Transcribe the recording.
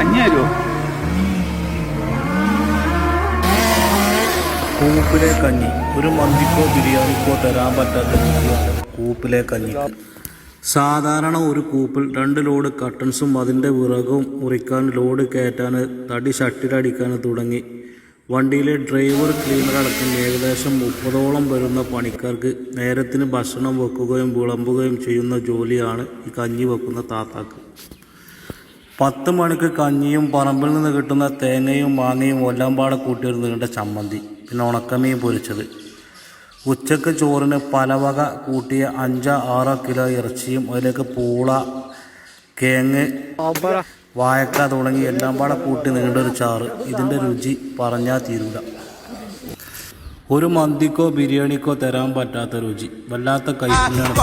കഞ്ഞി തരുമോ? കൂപ്പിലെ കഞ്ഞി ഒരു മന്തിക്കോ ബിരിയാണിക്കോ തരാൻ പറ്റാത്ത രുചിയാണ് കൂപ്പിലെ കഞ്ഞിക്ക്. സാധാരണ ഒരു കൂപ്പിൽ 2 ലോഡ് കട്ടൻസും അതിൻ്റെ വിറകും മുറിക്കാൻ, ലോഡ് കയറ്റാൻ, തടി ഷട്ടിലടിക്കാൻ തുടങ്ങി വണ്ടിയിലെ ഡ്രൈവർ, ക്ലീനർ അടക്കം ഏകദേശം 30ഓളം വരുന്ന പണിക്കാർക്ക് നേരത്തിന് ഭക്ഷണം വെക്കുകയും വിളമ്പുകയും ചെയ്യുന്ന ജോലിയാണ് ഈ കഞ്ഞി വെക്കുന്ന താത്താക്ക്. 10 മണിക്ക് കഞ്ഞിയും പറമ്പിൽ നിന്ന് കിട്ടുന്ന തേങ്ങയും മാങ്ങയും എല്ലാം പാടെ കൂട്ടിയൊരു നീണ്ട ചമ്മന്തി, പിന്നെ ഉണക്കമീൻ പൊരിച്ചത്. ഉച്ചക്ക് ചോറിന് പലവക കൂട്ടിയ 5-6 കിലോ ഇറച്ചിയും അതിലേക്ക് പൂള, കേങ്ങ്, വാഴക്ക തുടങ്ങി എല്ലാം പാടെ കൂട്ടി നീണ്ടൊരു ചാറ്. ഇതിൻ്റെ രുചി പറഞ്ഞാൽ തീരൂല. ഒരു മന്തിക്കോ ബിരിയാണിക്കോ തരാൻ പറ്റാത്ത രുചി. വല്ലാത്ത കൈപ്പുണ്യാണ്.